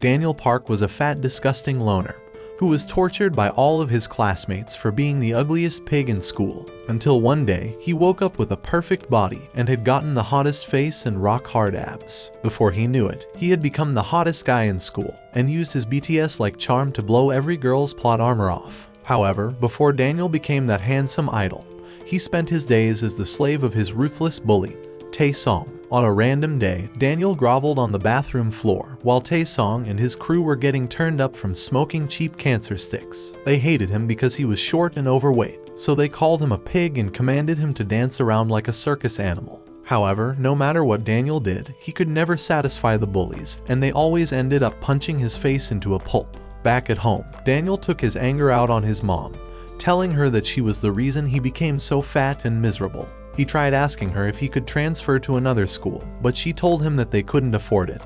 Daniel Park was a fat, disgusting loner who was tortured by all of his classmates for being the ugliest pig in school, until one day he woke up with a perfect body and had gotten the hottest face and rock-hard abs. Before he knew it, he had become the hottest guy in school and used his BTS-like charm to blow every girl's plot armor off. However, before Daniel became that handsome idol, he spent his days as the slave of his ruthless bully, Taesong. On a random day, Daniel groveled on the bathroom floor while Taesong and his crew were getting turned up from smoking cheap cancer sticks. They hated him because he was short and overweight, so they called him a pig and commanded him to dance around like a circus animal. However, no matter what Daniel did, he could never satisfy the bullies, and they always ended up punching his face into a pulp. Back at home, Daniel took his anger out on his mom, telling her that she was the reason he became so fat and miserable. He tried asking her if he could transfer to another school, but she told him that they couldn't afford it,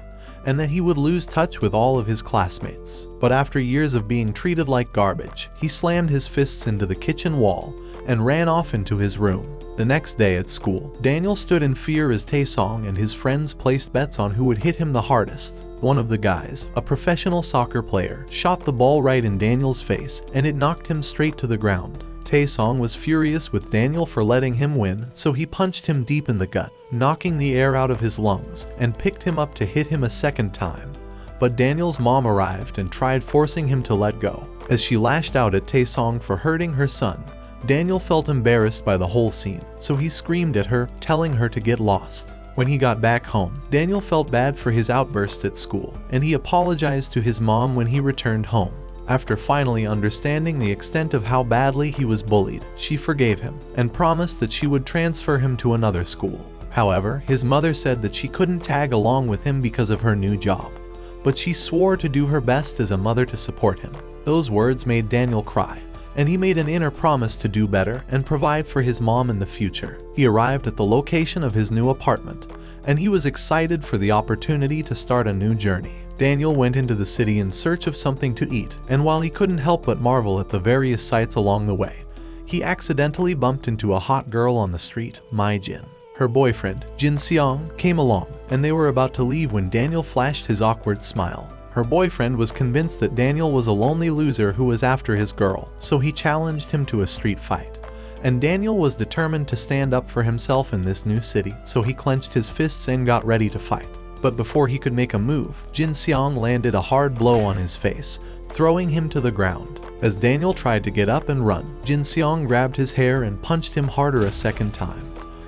and that he would lose touch with all of his classmates. But after years of being treated like garbage, he slammed his fists into the kitchen wall and ran off into his room. The next day at school, Daniel stood in fear as Taesong and his friends placed bets on who would hit him the hardest. One of the guys, a professional soccer player, shot the ball right in Daniel's face and it knocked him straight to the ground. Taesong was furious with Daniel for letting him win, so he punched him deep in the gut, knocking the air out of his lungs, and picked him up to hit him a second time. But Daniel's mom arrived and tried forcing him to let go. As she lashed out at Taesong for hurting her son, Daniel felt embarrassed by the whole scene, so he screamed at her, telling her to get lost. When he got back home, Daniel felt bad for his outburst at school, and he apologized to his mom when he returned home. After finally understanding the extent of how badly he was bullied, she forgave him and promised that she would transfer him to another school. However, his mother said that she couldn't tag along with him because of her new job, but she swore to do her best as a mother to support him. Those words made Daniel cry, and he made an inner promise to do better and provide for his mom in the future. He arrived at the location of his new apartment, and he was excited for the opportunity to start a new journey. Daniel went into the city in search of something to eat, and while he couldn't help but marvel at the various sights along the way, he accidentally bumped into a hot girl on the street, Mai Jin. Her boyfriend, Jin Seong, came along, and they were about to leave when Daniel flashed his awkward smile. Her boyfriend was convinced that Daniel was a lonely loser who was after his girl, so he challenged him to a street fight. And Daniel was determined to stand up for himself in this new city, so he clenched his fists and got ready to fight. But before he could make a move, Jin Seong landed a hard blow on his face, throwing him to the ground. As Daniel tried to get up and run, Jin Seong grabbed his hair and punched him harder a second time.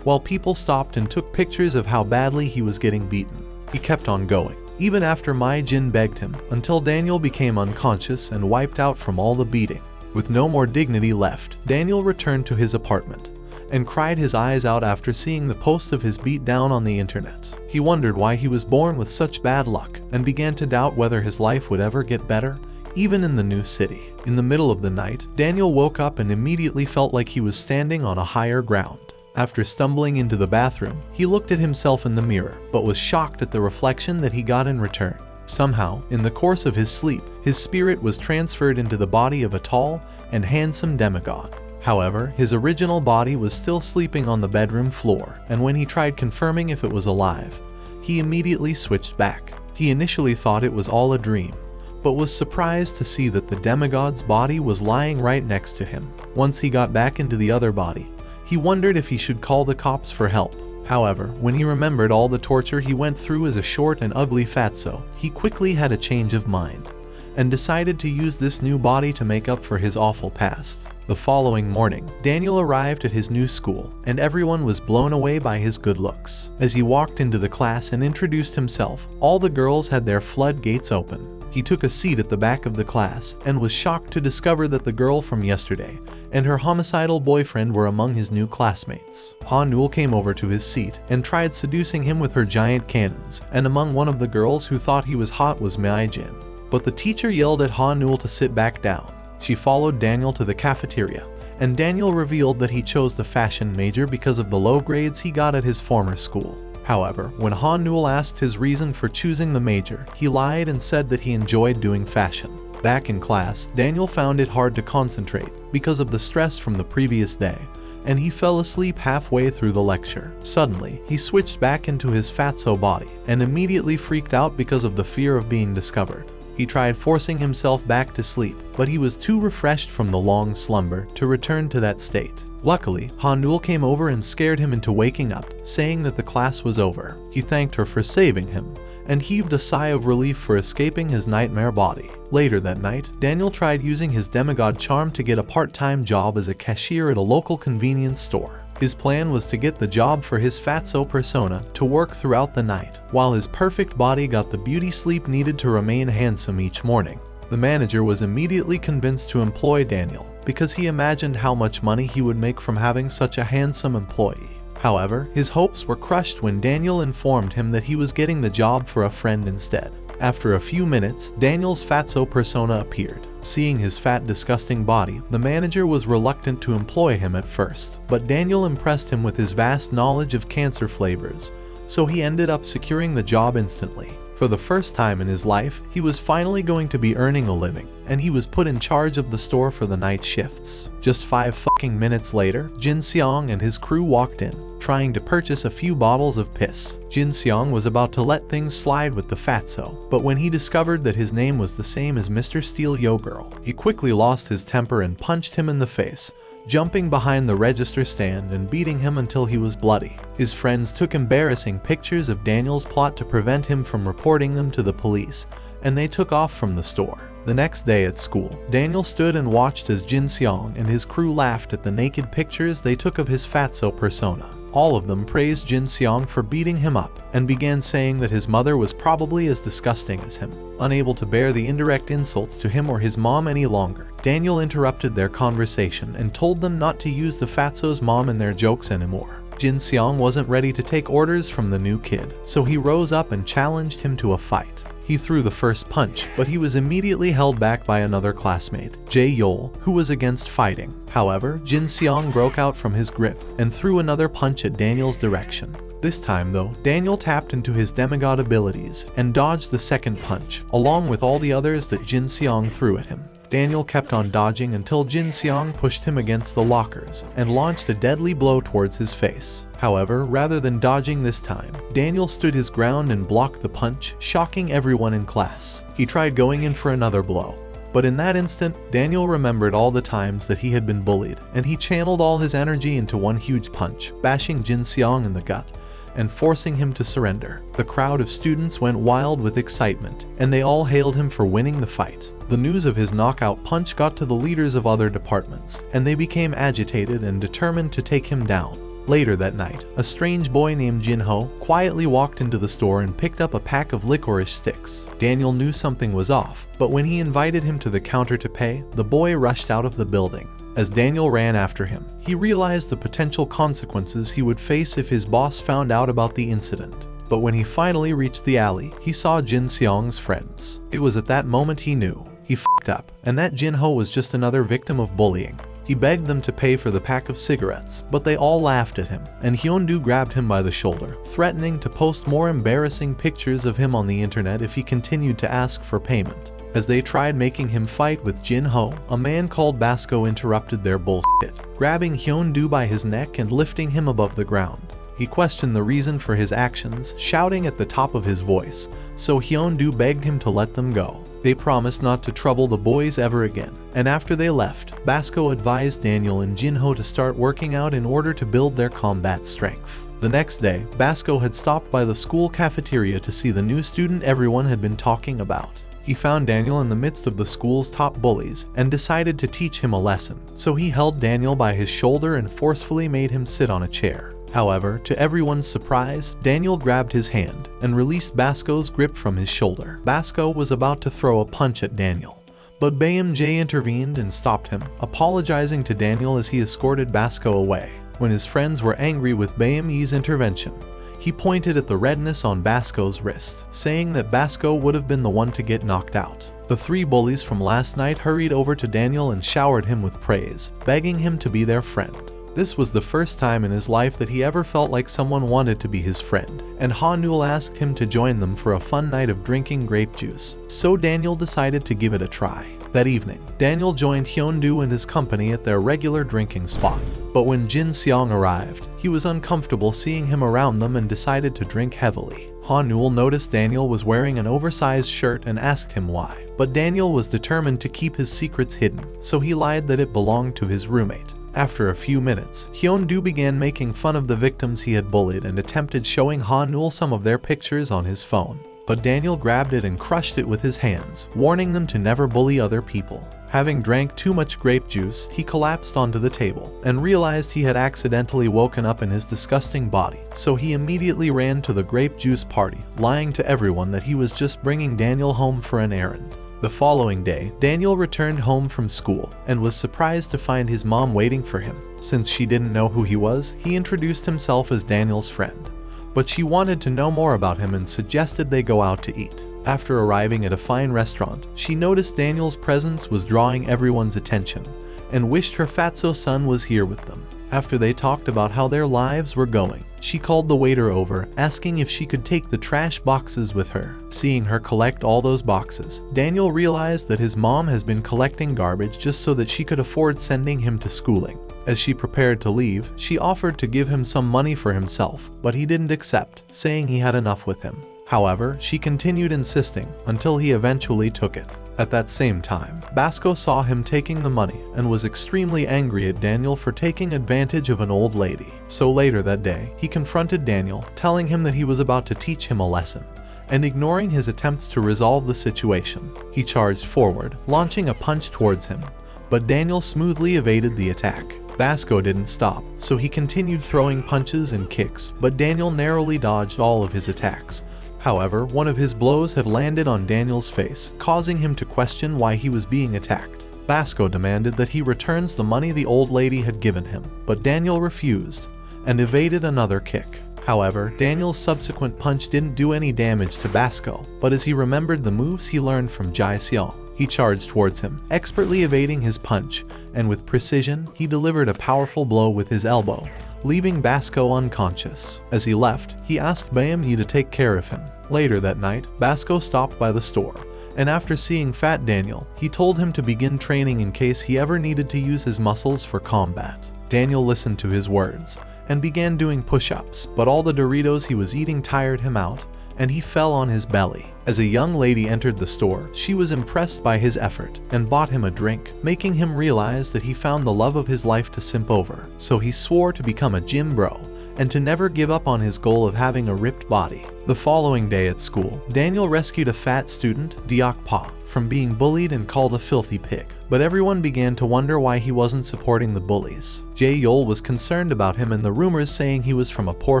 While people stopped and took pictures of how badly he was getting beaten, he kept on going, even after Mai Jin begged him, until Daniel became unconscious and wiped out from all the beating. With no more dignity left, Daniel returned to his apartment and cried his eyes out after seeing the post of his beatdown on the internet. He wondered why he was born with such bad luck and began to doubt whether his life would ever get better, even in the new city. In the middle of the night, Daniel woke up and immediately felt like he was standing on a higher ground. After stumbling into the bathroom, he looked at himself in the mirror, but was shocked at the reflection that he got in return. Somehow, in the course of his sleep, his spirit was transferred into the body of a tall and handsome demigod. However, his original body was still sleeping on the bedroom floor, and when he tried confirming if it was alive, he immediately switched back. He initially thought it was all a dream, but was surprised to see that the demigod's body was lying right next to him. Once he got back into the other body, he wondered if he should call the cops for help. However, when he remembered all the torture he went through as a short and ugly fatso, he quickly had a change of mind, and decided to use this new body to make up for his awful past. The following morning, Daniel arrived at his new school, and everyone was blown away by his good looks. As he walked into the class and introduced himself, all the girls had their floodgates open. He took a seat at the back of the class and was shocked to discover that the girl from yesterday and her homicidal boyfriend were among his new classmates. Ha Nul came over to his seat and tried seducing him with her giant cannons, and among one of the girls who thought he was hot was Mai Jin. But the teacher yelled at Ha Nul to sit back down. She followed Daniel to the cafeteria, and Daniel revealed that he chose the fashion major because of the low grades he got at his former school. However, when Ha Nul asked his reason for choosing the major, he lied and said that he enjoyed doing fashion. Back in class, Daniel found it hard to concentrate because of the stress from the previous day, and he fell asleep halfway through the lecture. Suddenly, he switched back into his fatso body and immediately freaked out because of the fear of being discovered. He tried forcing himself back to sleep, but he was too refreshed from the long slumber to return to that state. Luckily, Hanul came over and scared him into waking up, saying that the class was over. He thanked her for saving him, and heaved a sigh of relief for escaping his nightmare body. Later that night, Daniel tried using his DemiGod charm to get a part-time job as a cashier at a local convenience store. His plan was to get the job for his fatso persona to work throughout the night, while his perfect body got the beauty sleep needed to remain handsome each morning. The manager was immediately convinced to employ Daniel, because he imagined how much money he would make from having such a handsome employee. However, his hopes were crushed when Daniel informed him that he was getting the job for a friend instead. After a few minutes, Daniel's fatso persona appeared. Seeing his fat, disgusting body, the manager was reluctant to employ him at first, but Daniel impressed him with his vast knowledge of cancer flavors, so he ended up securing the job instantly. For the first time in his life, he was finally going to be earning a living, and he was put in charge of the store for the night shifts. Just 5 fucking minutes later, Jin Seong and his crew walked in, trying to purchase a few bottles of piss. Jin Seong was about to let things slide with the fatso, but when he discovered that his name was the same as Mr. Steel Yo Girl, he quickly lost his temper and punched him in the face, jumping behind the register stand and beating him until he was bloody. His friends took embarrassing pictures of Daniel's plot to prevent him from reporting them to the police, and they took off from the store. The next day at school, Daniel stood and watched as Jin Seong and his crew laughed at the naked pictures they took of his fatso persona. All of them praised Jin Seong for beating him up, and began saying that his mother was probably as disgusting as him. Unable to bear the indirect insults to him or his mom any longer, Daniel interrupted their conversation and told them not to use the fatso's mom in their jokes anymore. Jin Seong wasn't ready to take orders from the new kid, so he rose up and challenged him to a fight. He threw the first punch, but he was immediately held back by another classmate, Jae Yol, who was against fighting. However, Jin Seong broke out from his grip and threw another punch at Daniel's direction. This time though, Daniel tapped into his DemiGod abilities and dodged the second punch, along with all the others that Jin Seong threw at him. Daniel kept on dodging until Jin Seong pushed him against the lockers and launched a deadly blow towards his face. However, rather than dodging this time, Daniel stood his ground and blocked the punch, shocking everyone in class. He tried going in for another blow, but in that instant, Daniel remembered all the times that he had been bullied, and he channeled all his energy into one huge punch, bashing Jin Seong in the gut and forcing him to surrender. The crowd of students went wild with excitement, and they all hailed him for winning the fight. The news of his knockout punch got to the leaders of other departments, and they became agitated and determined to take him down. Later that night, a strange boy named Jin-ho quietly walked into the store and picked up a pack of licorice sticks. Daniel knew something was off, but when he invited him to the counter to pay, the boy rushed out of the building. As Daniel ran after him, he realized the potential consequences he would face if his boss found out about the incident. But when he finally reached the alley, he saw Jin Seong's friends. It was at that moment he knew he f***ed up, and that Jin-ho was just another victim of bullying. He begged them to pay for the pack of cigarettes, but they all laughed at him, and Hyun-do grabbed him by the shoulder, threatening to post more embarrassing pictures of him on the internet if he continued to ask for payment. As they tried making him fight with Jin-ho, a man called Basco interrupted their bullshit, grabbing Hyun-do by his neck and lifting him above the ground. He questioned the reason for his actions, shouting at the top of his voice, so Hyun-do begged him to let them go. They promised not to trouble the boys ever again, and after they left, Basco advised Daniel and Jin-ho to start working out in order to build their combat strength. The next day, Basco had stopped by the school cafeteria to see the new student everyone had been talking about. He found Daniel in the midst of the school's top bullies and decided to teach him a lesson, so he held Daniel by his shoulder and forcefully made him sit on a chair. However, to everyone's surprise, Daniel grabbed his hand and released Basco's grip from his shoulder. Basco was about to throw a punch at Daniel, but BMJ intervened and stopped him, apologizing to Daniel as he escorted Basco away. When his friends were angry with BME's intervention, he pointed at the redness on Basco's wrist, saying that Basco would have been the one to get knocked out. The 3 bullies from last night hurried over to Daniel and showered him with praise, begging him to be their friend. This was the first time in his life that he ever felt like someone wanted to be his friend, and Ha-Nul asked him to join them for a fun night of drinking grape juice, so Daniel decided to give it a try. That evening, Daniel joined Hyun-do and his company at their regular drinking spot, but when Jin Seong arrived, he was uncomfortable seeing him around them and decided to drink heavily. Ha-Nul noticed Daniel was wearing an oversized shirt and asked him why, but Daniel was determined to keep his secrets hidden, so he lied that it belonged to his roommate. After a few minutes, Hyun-Du began making fun of the victims he had bullied and attempted showing Ha-Nul some of their pictures on his phone, but Daniel grabbed it and crushed it with his hands, warning them to never bully other people. Having drank too much grape juice, he collapsed onto the table and realized he had accidentally woken up in his disgusting body, so he immediately ran to the grape juice party, lying to everyone that he was just bringing Daniel home for an errand. The following day, Daniel returned home from school and was surprised to find his mom waiting for him. Since she didn't know who he was, he introduced himself as Daniel's friend, but she wanted to know more about him and suggested they go out to eat. After arriving at a fine restaurant, she noticed Daniel's presence was drawing everyone's attention and wished her fatso son was here with them. After they talked about how their lives were going, she called the waiter over, asking if she could take the trash boxes with her. Seeing her collect all those boxes, Daniel realized that his mom has been collecting garbage just so that she could afford sending him to schooling. As she prepared to leave, she offered to give him some money for himself, but he didn't accept, saying he had enough with him. However, she continued insisting until he eventually took it. At that same time, Basco saw him taking the money and was extremely angry at Daniel for taking advantage of an old lady. So later that day, he confronted Daniel, telling him that he was about to teach him a lesson, and ignoring his attempts to resolve the situation, he charged forward, launching a punch towards him, but Daniel smoothly evaded the attack. Basco didn't stop, so he continued throwing punches and kicks, but Daniel narrowly dodged all of his attacks. However, one of his blows had landed on Daniel's face, causing him to question why he was being attacked. Basco demanded that he returns the money the old lady had given him, but Daniel refused and evaded another kick. However, Daniel's subsequent punch didn't do any damage to Basco, but as he remembered the moves he learned from Jae-seong, he charged towards him, expertly evading his punch, and with precision, he delivered a powerful blow with his elbow, leaving Basco unconscious. As he left, he asked Bayam-hee to take care of him. Later that night, Basco stopped by the store, and after seeing Fat Daniel, he told him to begin training in case he ever needed to use his muscles for combat. Daniel listened to his words and began doing push-ups, but all the Doritos he was eating tired him out, and he fell on his belly. As a young lady entered the store, she was impressed by his effort and bought him a drink, making him realize that he found the love of his life to simp over. So he swore to become a gym bro and to never give up on his goal of having a ripped body. The following day at school, Daniel rescued a fat student, Deok-pa, from being bullied and called a filthy pig, but everyone began to wonder why he wasn't supporting the bullies. Jae-yol was concerned about him and the rumors saying he was from a poor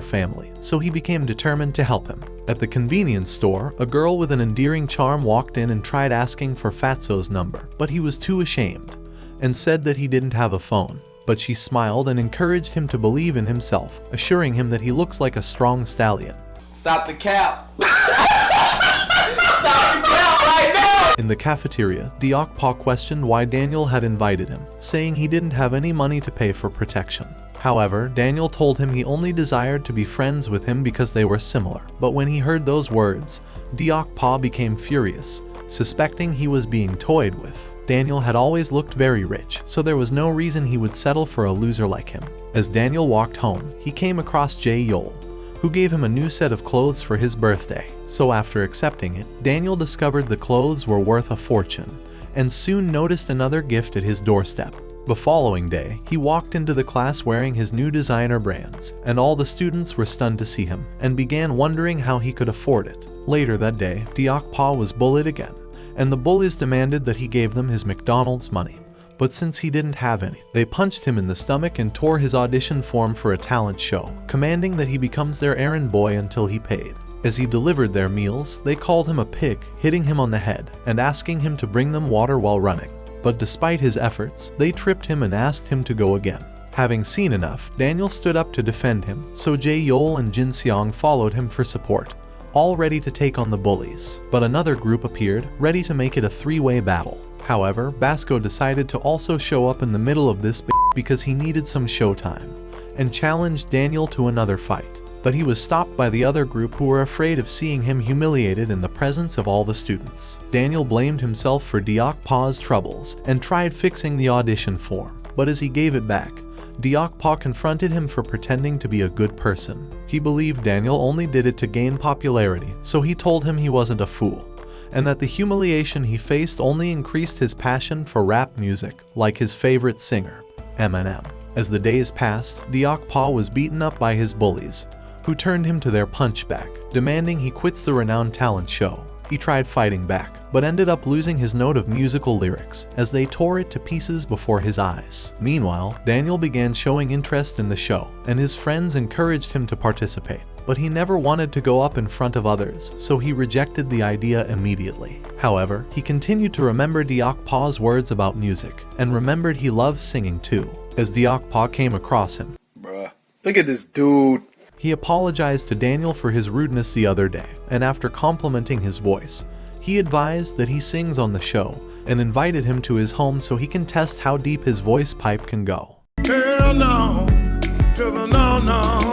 family, so he became determined to help him. At the convenience store, a girl with an endearing charm walked in and tried asking for Fatso's number, but he was too ashamed and said that he didn't have a phone. But she smiled and encouraged him to believe in himself, assuring him that he looks like a strong stallion. Stop the cap! Stop the cap right now! In the cafeteria, Deok-pa questioned why Daniel had invited him, saying he didn't have any money to pay for protection. However, Daniel told him he only desired to be friends with him because they were similar. But when he heard those words, Deok-pa became furious, suspecting he was being toyed with. Daniel had always looked very rich, so there was no reason he would settle for a loser like him. As Daniel walked home, he came across Jae-yol, who gave him a new set of clothes for his birthday. So after accepting it, Daniel discovered the clothes were worth a fortune, and soon noticed another gift at his doorstep. The following day, he walked into the class wearing his new designer brands, and all the students were stunned to see him, and began wondering how he could afford it. Later that day, Deok-pa was bullied again, and the bullies demanded that he gave them his McDonald's money. But since he didn't have any, they punched him in the stomach and tore his audition form for a talent show, commanding that he becomes their errand boy until he paid. As he delivered their meals, they called him a pig, hitting him on the head, and asking him to bring them water while running. But despite his efforts, they tripped him and asked him to go again. Having seen enough, Daniel stood up to defend him, so Jae-yol and Jin-seong followed him for support, all ready to take on the bullies. But another group appeared, ready to make it a three-way battle. However, Basco decided to also show up in the middle of this because he needed some showtime, and challenged Daniel to another fight. But he was stopped by the other group who were afraid of seeing him humiliated in the presence of all the students. Daniel blamed himself for Deok-pa's troubles and tried fixing the audition form, but as he gave it back, Diokpa confronted him for pretending to be a good person. He believed Daniel only did it to gain popularity, so he told him he wasn't a fool, and that the humiliation he faced only increased his passion for rap music, like his favorite singer, Eminem. As the days passed, Diokpa was beaten up by his bullies, who turned him to their punchback, demanding he quits the renowned talent show. He tried fighting back, but ended up losing his note of musical lyrics as they tore it to pieces before his eyes. Meanwhile, Daniel began showing interest in the show, and his friends encouraged him to participate. But he never wanted to go up in front of others, so he rejected the idea immediately. However, he continued to remember Diokpa's words about music, and remembered he loved singing too. As Diokpa came across him, "Bruh, look at this dude." He apologized to Daniel for his rudeness the other day, and after complimenting his voice, he advised that he sings on the show, and invited him to his home so he can test how deep his voice pipe can go. Hell no,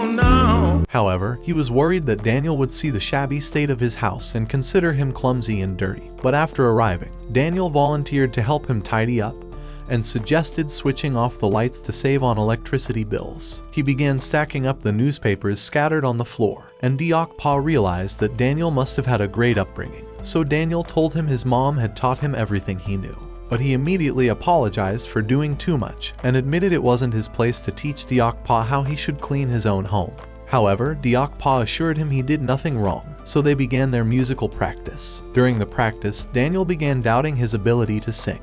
no. However, he was worried that Daniel would see the shabby state of his house and consider him clumsy and dirty. But after arriving, Daniel volunteered to help him tidy up, and suggested switching off the lights to save on electricity bills. He began stacking up the newspapers scattered on the floor, and Diokpa realized that Daniel must have had a great upbringing, so Daniel told him his mom had taught him everything he knew. But he immediately apologized for doing too much, and admitted it wasn't his place to teach Diokpa how he should clean his own home. However, Diokpa assured him he did nothing wrong, so they began their musical practice. During the practice, Daniel began doubting his ability to sing,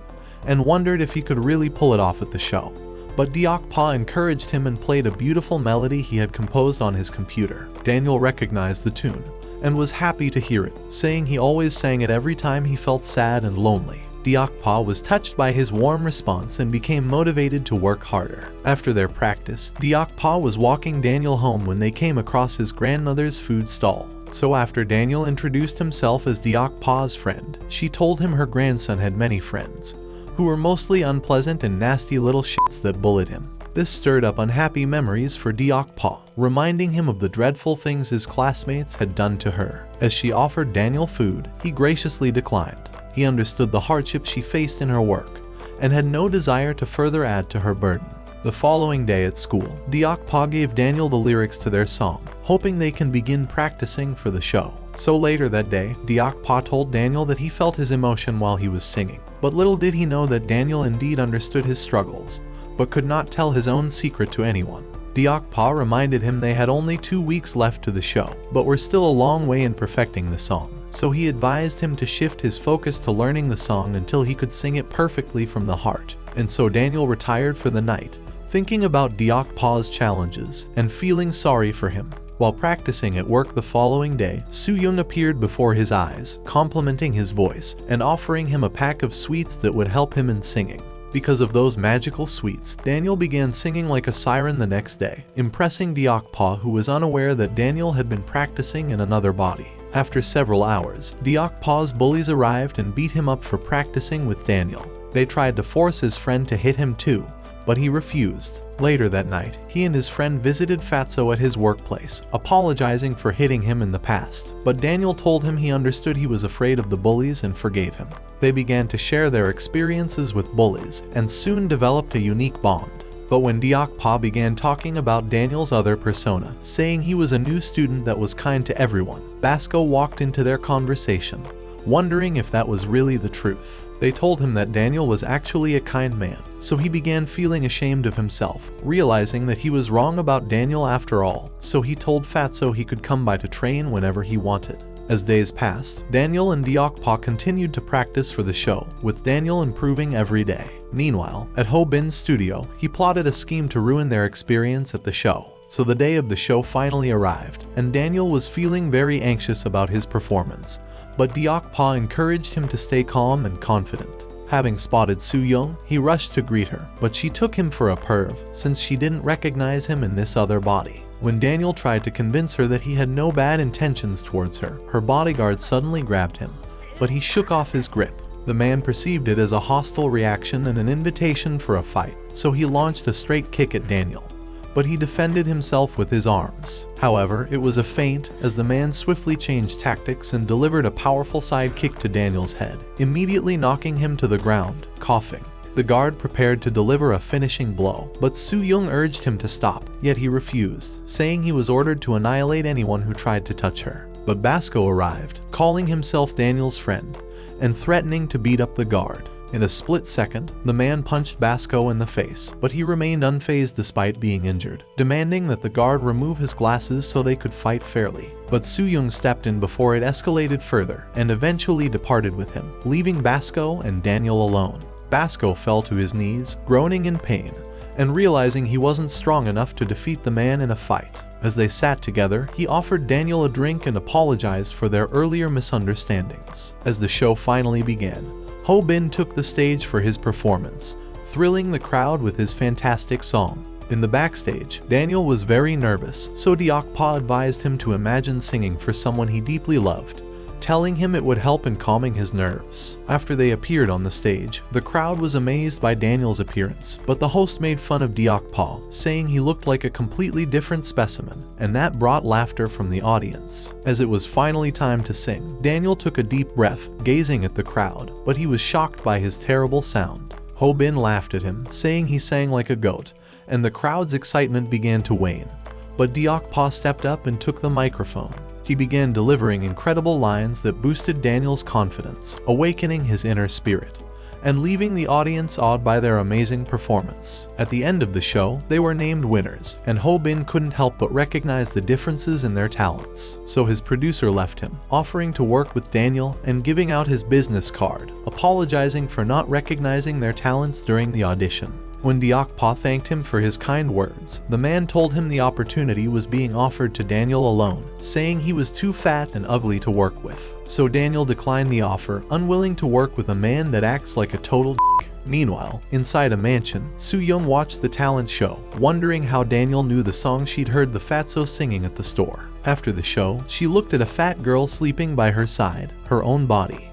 and wondered if he could really pull it off at the show. But Diokpa encouraged him and played a beautiful melody he had composed on his computer. Daniel recognized the tune, and was happy to hear it, saying he always sang it every time he felt sad and lonely. Diokpa was touched by his warm response and became motivated to work harder. After their practice, Diokpa was walking Daniel home when they came across his grandmother's food stall. So after Daniel introduced himself as Diokpa's friend, she told him her grandson had many friends, who were mostly unpleasant and nasty little shits that bullied him. This stirred up unhappy memories for Diokpa, reminding him of the dreadful things his classmates had done to her. As she offered Daniel food, he graciously declined. He understood the hardship she faced in her work, and had no desire to further add to her burden. The following day at school, Diokpa gave Daniel the lyrics to their song, hoping they can begin practicing for the show. So later that day, Diokpa told Daniel that he felt his emotion while he was singing. But little did he know that Daniel indeed understood his struggles, but could not tell his own secret to anyone. Diokpa reminded him they had only 2 weeks left to the show, but were still a long way in perfecting the song. So he advised him to shift his focus to learning the song until he could sing it perfectly from the heart. And so Daniel retired for the night, thinking about Diokpa's challenges and feeling sorry for him. While practicing at work the following day, Soo-young appeared before his eyes, complimenting his voice and offering him a pack of sweets that would help him in singing. Because of those magical sweets, Daniel began singing like a siren the next day, impressing Diokpa, who was unaware that Daniel had been practicing in another body. After several hours, Diokpa's bullies arrived and beat him up for practicing with Daniel. They tried to force his friend to hit him too, but he refused. Later that night, he and his friend visited Fatso at his workplace, apologizing for hitting him in the past. But Daniel told him he understood he was afraid of the bullies and forgave him. They began to share their experiences with bullies and soon developed a unique bond. But when Diokpa began talking about Daniel's other persona, saying he was a new student that was kind to everyone, Basco walked into their conversation, wondering if that was really the truth. They told him that Daniel was actually a kind man, so he began feeling ashamed of himself, realizing that he was wrong about Daniel after all, so he told Fatso he could come by to train whenever he wanted. As days passed, Daniel and Diokpa continued to practice for the show, with Daniel improving every day. Meanwhile, at Ho Bin's studio, he plotted a scheme to ruin their experience at the show. So the day of the show finally arrived, and Daniel was feeling very anxious about his performance. But Diokpa encouraged him to stay calm and confident. Having spotted Soo-young, he rushed to greet her, but she took him for a perv, since she didn't recognize him in this other body. When Daniel tried to convince her that he had no bad intentions towards her, her bodyguard suddenly grabbed him, but he shook off his grip. The man perceived it as a hostile reaction and an invitation for a fight, so he launched a straight kick at Daniel. But he defended himself with his arms. However, it was a feint, as the man swiftly changed tactics and delivered a powerful side kick to Daniel's head, immediately knocking him to the ground, coughing. The guard prepared to deliver a finishing blow, but Soo-young urged him to stop, yet he refused, saying he was ordered to annihilate anyone who tried to touch her. But Basco arrived, calling himself Daniel's friend, and threatening to beat up the guard. In a split second, the man punched Basco in the face, but he remained unfazed despite being injured, demanding that the guard remove his glasses so they could fight fairly. But Soo-young stepped in before it escalated further, and eventually departed with him, leaving Basco and Daniel alone. Basco fell to his knees, groaning in pain, and realizing he wasn't strong enough to defeat the man in a fight. As they sat together, he offered Daniel a drink and apologized for their earlier misunderstandings. As the show finally began, Ho Bin took the stage for his performance, thrilling the crowd with his fantastic song. In the backstage, Daniel was very nervous, so Deokpa advised him to imagine singing for someone he deeply loved, telling him it would help in calming his nerves. After they appeared on the stage, the crowd was amazed by Daniel's appearance, but the host made fun of Deokpa, saying he looked like a completely different specimen, and that brought laughter from the audience. As it was finally time to sing, Daniel took a deep breath, gazing at the crowd, but he was shocked by his terrible sound. Ho Bin laughed at him, saying he sang like a goat, and the crowd's excitement began to wane. But Deokpa stepped up and took the microphone. He began delivering incredible lines that boosted Daniel's confidence, awakening his inner spirit, and leaving the audience awed by their amazing performance. At the end of the show, they were named winners, and Ho Bin couldn't help but recognize the differences in their talents. So his producer left him, offering to work with Daniel and giving out his business card, apologizing for not recognizing their talents during the audition. When Deokpa thanked him for his kind words, the man told him the opportunity was being offered to Daniel alone, saying he was too fat and ugly to work with. So Daniel declined the offer, unwilling to work with a man that acts like a total d***. Meanwhile, inside a mansion, Soo-young watched the talent show, wondering how Daniel knew the song she'd heard the fatso singing at the store. After the show, she looked at a fat girl sleeping by her side, her own body.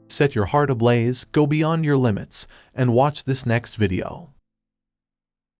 Set your heart ablaze, go beyond your limits, and watch this next video.